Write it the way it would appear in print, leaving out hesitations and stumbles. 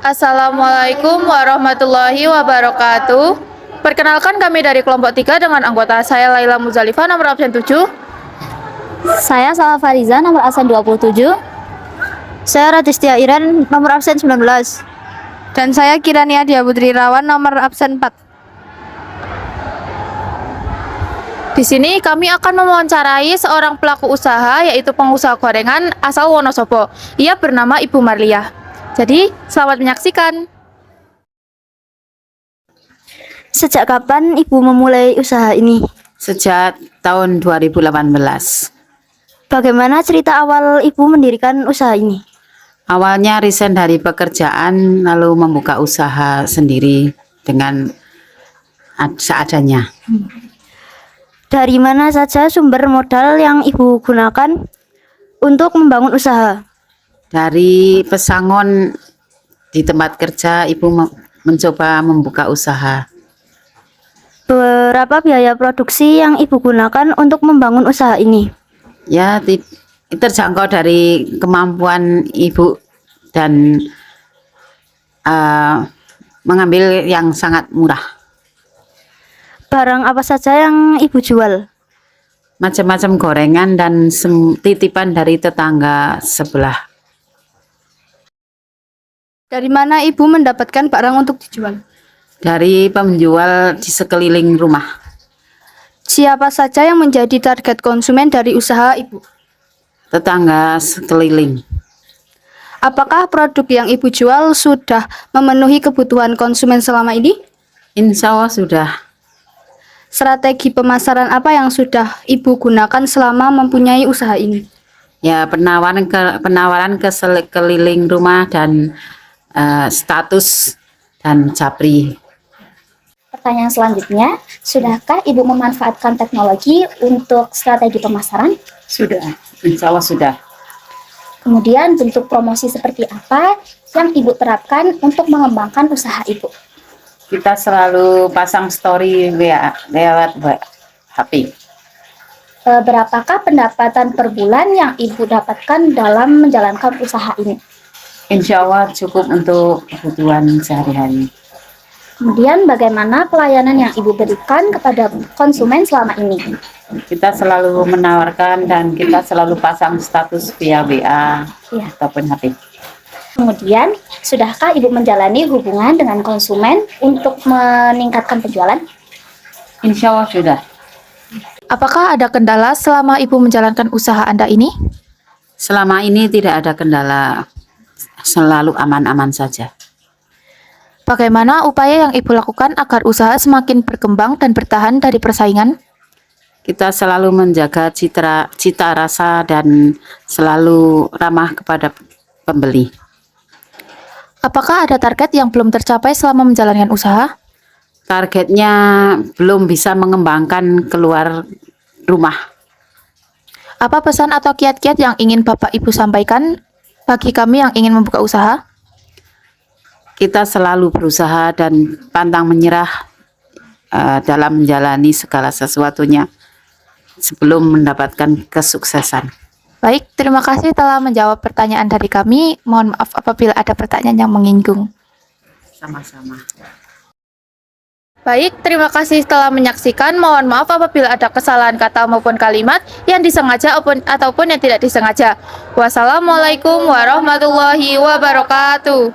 Assalamualaikum warahmatullahi wabarakatuh. Perkenalkan kami dari kelompok 3 dengan anggota saya Laila Muzalifah nomor absen 7. Saya Salwa Fariza nomor absen 27. Saya Radistia Iren nomor absen 19. Dan saya Kirania Dia Putri Rawan nomor absen 4. Di sini kami akan mewawancarai seorang pelaku usaha yaitu pengusaha gorengan asal Wonosobo. Ia bernama Ibu Marliah. Jadi, selamat menyaksikan. Sejak kapan Ibu memulai usaha ini? Sejak tahun 2018. Bagaimana cerita awal Ibu mendirikan usaha ini? Awalnya resign dari pekerjaan lalu membuka usaha sendiri dengan seadanya. Dari mana saja sumber modal yang Ibu gunakan untuk membangun usaha? Dari pesangon di tempat kerja, Ibu mencoba membuka usaha. Berapa biaya produksi yang Ibu gunakan untuk membangun usaha ini? Ya, terjangkau dari kemampuan Ibu dan mengambil yang sangat murah. Barang apa saja yang Ibu jual? Macam-macam gorengan dan titipan dari tetangga sebelah. Dari mana Ibu mendapatkan barang untuk dijual? Dari penjual di sekeliling rumah. Siapa saja yang menjadi target konsumen dari usaha Ibu? Tetangga sekeliling. Apakah produk yang Ibu jual sudah memenuhi kebutuhan konsumen selama ini? Insya Allah sudah. Strategi pemasaran apa yang sudah Ibu gunakan selama mempunyai usaha ini? Ya, penawaran ke sekeliling rumah dan status dan japri. Pertanyaan selanjutnya, sudahkah Ibu memanfaatkan teknologi untuk strategi pemasaran? Sudah, insya Allah sudah. Kemudian bentuk promosi seperti apa yang Ibu terapkan untuk mengembangkan usaha Ibu? Kita selalu pasang story lewat HP. Berapakah pendapatan per bulan yang Ibu dapatkan dalam menjalankan usaha ini? Insya Allah cukup untuk kebutuhan sehari-hari. Kemudian bagaimana pelayanan yang Ibu berikan kepada konsumen selama ini? Kita selalu menawarkan dan kita selalu pasang status via WA ataupun HP. Kemudian, sudahkah Ibu menjalani hubungan dengan konsumen untuk meningkatkan penjualan? Insya Allah sudah. Apakah ada kendala selama Ibu menjalankan usaha Anda ini? Selama ini tidak ada kendala, selalu aman-aman saja. Bagaimana upaya yang Ibu lakukan agar usaha semakin berkembang dan bertahan dari persaingan? Kita selalu menjaga cita rasa dan selalu ramah kepada pembeli. Apakah ada target yang belum tercapai selama menjalankan usaha? Targetnya belum bisa mengembangkan keluar rumah. Apa pesan atau kiat-kiat yang ingin Bapak Ibu sampaikan bagi kami yang ingin membuka usaha? Kita selalu berusaha dan pantang menyerah dalam menjalani segala sesuatunya sebelum mendapatkan kesuksesan. Baik, terima kasih telah menjawab pertanyaan dari kami. Mohon maaf apabila ada pertanyaan yang menyinggung. Sama-sama. Baik, terima kasih telah menyaksikan. Mohon maaf apabila ada kesalahan kata maupun kalimat yang disengaja ataupun yang tidak disengaja. Wassalamualaikum warahmatullahi wabarakatuh.